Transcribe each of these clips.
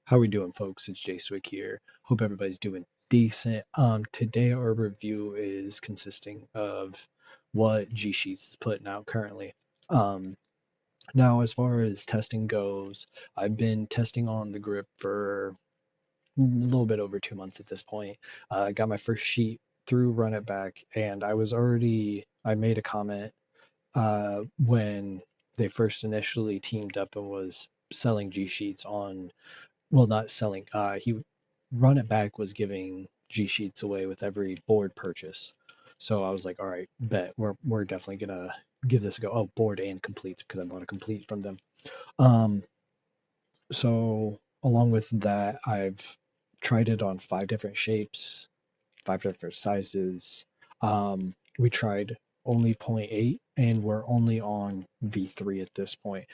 How we doing, folks? It's Jay Swick here. Hope everybody's doing decent. Today our review is consisting of what G Sheets is putting out currently. Um, Now as far as testing goes, I've been testing on the grip for a little bit over 2 months at this point. I got my first sheet through Run It Back, and I made a comment when they first initially teamed up and was selling G Sheets on, well, not selling. He Run It Back was giving G Sheets away with every board purchase. So I was like, all right, bet we're definitely gonna give this a go. Oh, board and complete, because I bought a complete from them. Um, so along with that, I've tried it on 5 different shapes, 5 different sizes. We tried only point 0.8, and we're only on V3 at this point.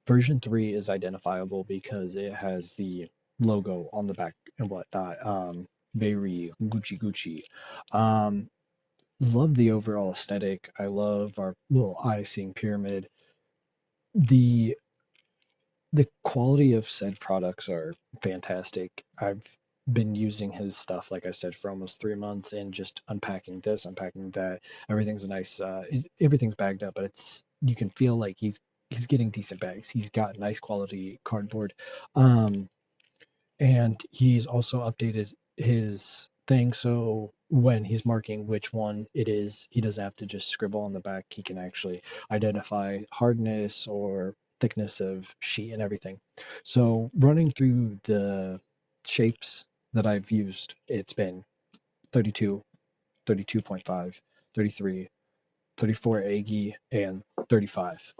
Version 3 is identifiable because it has the logo on the back and whatnot. Very Gucci. Um, love the overall aesthetic. I love our little eye seeing pyramid. The the quality of said products are fantastic. I've been using his stuff, like I said, for almost 3 months, and just unpacking this, unpacking that. Everything's nice. Everything's bagged up, but you can feel like he's getting decent bags. He's got nice quality cardboard, um, and he's also updated his thing, so when he's marking which one it is, he doesn't have to just scribble on the back. He can actually identify hardness or thickness of sheet and everything. So running through the shapes that I've used, it's been 32, 32.5, 33, 34 Aggie, and 35.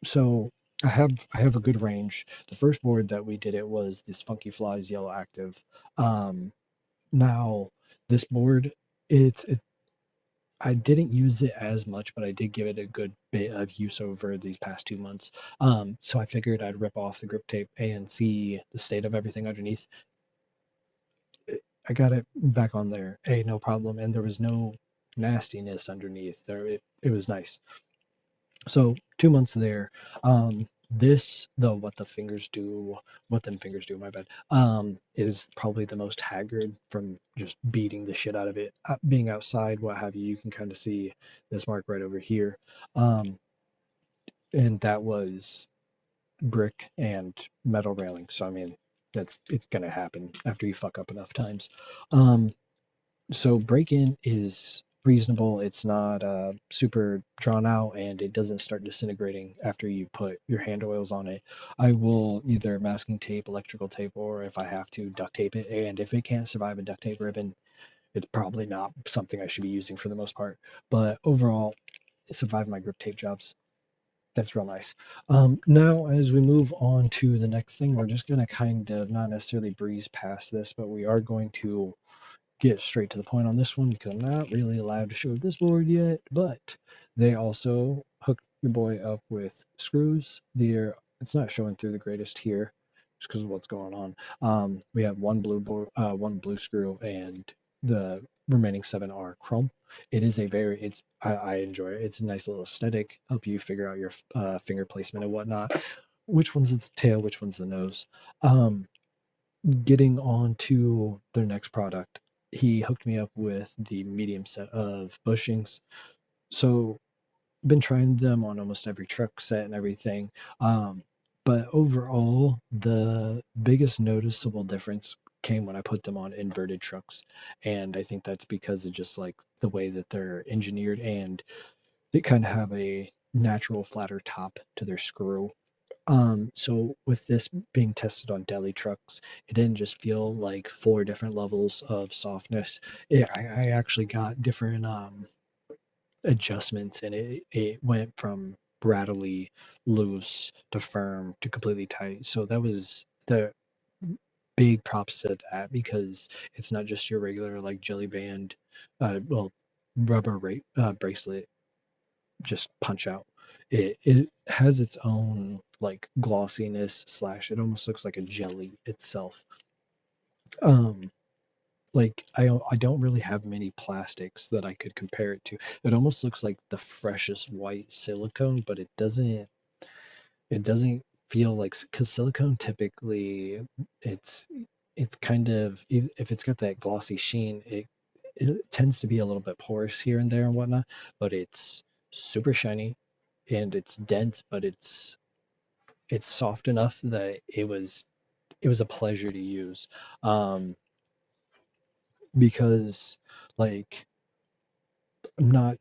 So I have a good range. The first board that we did it was this Funky Flies Yellow Active. Um, Now this board, it I didn't use it as much, but I did give it a good bit of use over these past 2 months. So I figured I'd rip off the grip tape and see the state of everything underneath. I got it back on there, no problem, and there was no nastiness underneath there. It was nice. So 2 months there. This though, what them fingers do, my bad, is probably the most haggard from just beating the shit out of it. Being outside, what have you, you can kind of see this mark right over here. Um, and that was brick and metal railing. So I mean, it's gonna happen after you fuck up enough times. Um, so break-in is reasonable. It's not super drawn out, and it doesn't start disintegrating after you put your hand oils on it. I will either masking tape, electrical tape, or if I have to, duct tape it. And if it can't survive a duct tape ribbon, it's probably not something I should be using for the most part. But overall, it survived my grip tape jobs. That's real nice. Now, as we move on to the next thing, we're just going to kind of not necessarily breeze past this, but we are going to get straight to the point on this one because I'm not really allowed to show this board yet, but they also hooked your boy up with screws. It's not showing through the greatest here just because of what's going on. We have one blue screw, and the remaining 7 are chrome. It is I enjoy it. It's a nice little aesthetic, help you figure out your finger placement and whatnot. Which one's the tail, which one's the nose. Getting on to their next product, he hooked me up with the medium set of bushings. So been trying them on almost every truck set and everything. But overall, the biggest noticeable difference came when I put them on inverted trucks. And I think that's because of just like the way that they're engineered, and they kind of have a natural flatter top to their screw. So with this being tested on deli trucks, it didn't just feel like 4 different levels of softness. I actually got different adjustments, and it went from rattly, loose to firm to completely tight. So that was the big props to that, because it's not just your regular like jelly band, well, bracelet just punch out. It has its own like glossiness slash, it almost looks like a jelly itself. Um like I don't really have many plastics that I could compare it to. It almost looks like the freshest white silicone, but it doesn't feel like, because silicone typically it's it's kind of, if it's got that glossy sheen, it tends to be a little bit porous here and there and whatnot, but it's super shiny and it's dense, but it's soft enough that it was a pleasure to use. Um, because like, I'm not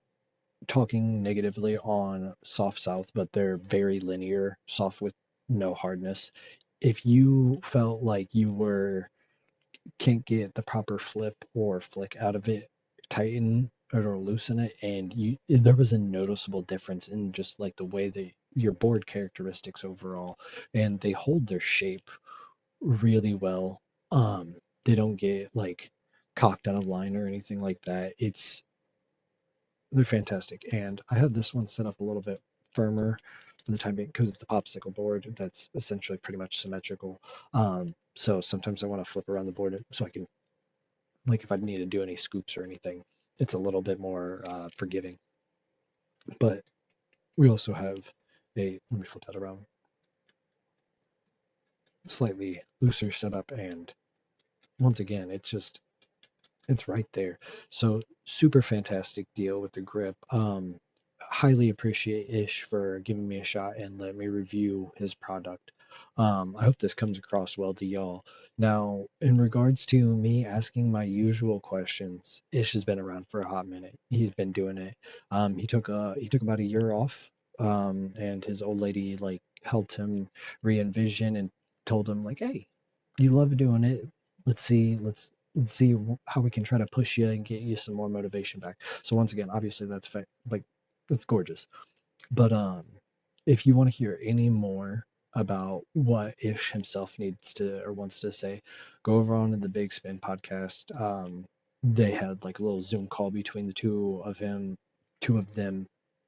talking negatively on soft south, but they're very linear, soft with no hardness. If you felt like you were can't get the proper flip or flick out of it, tighten it or loosen it, and there was a noticeable difference in just like the way that your board characteristics overall, and they hold their shape really well. They don't get like cocked out of line or anything like that. They're fantastic, and I had this one set up a little bit firmer for the time being because it's a popsicle board that's essentially pretty much symmetrical. So sometimes I want to flip around the board so I can, like, if I need to do any scoops or anything, it's a little bit more forgiving. But we also have let me flip that around, slightly looser setup, and once again, it's right there. So super fantastic deal with the grip. Highly appreciate Ish for giving me a shot and let me review his product. I hope this comes across well to y'all. Now, in regards to me asking my usual questions, Ish has been around for a hot minute. He's been doing it. He took about a year off. And his old lady like helped him re-envision and told him like, "Hey, you love doing it. Let's see how we can try to push you and get you some more motivation back." So once again, obviously like that's gorgeous. But if you want to hear any more about what Ish himself needs to or wants to say, go over on the Big Spin podcast. They had like a little Zoom call between the two of them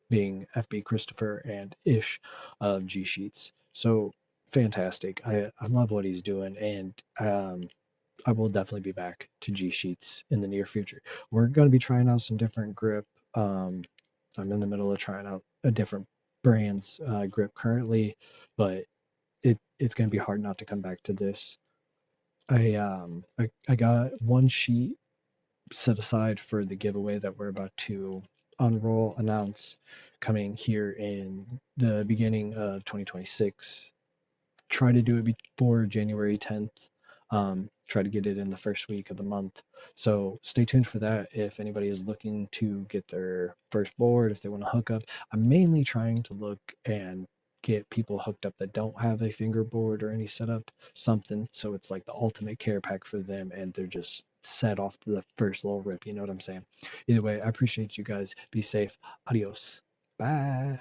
being FB Christopher and Ish of G Sheets. So fantastic. I love what he's doing, and I will definitely be back to G Sheets in the near future. We're going to be trying out some different grip. I'm in the middle of trying out a different brand's grip currently, but it's going to be hard not to come back to this. I got one sheet set aside for the giveaway that we're about to announce, coming here in the beginning of 2026. Try to do it before January 10th. Try to get it in the first week of the month. So stay tuned for that. If anybody is looking to get their first board, if they want to hook up, I'm mainly trying to look and get people hooked up that don't have a fingerboard or any setup, something. So it's like the ultimate care pack for them and they're just set off to the first little rip. You know what I'm saying? Either way, I appreciate you guys. Be safe. Adios. Bye.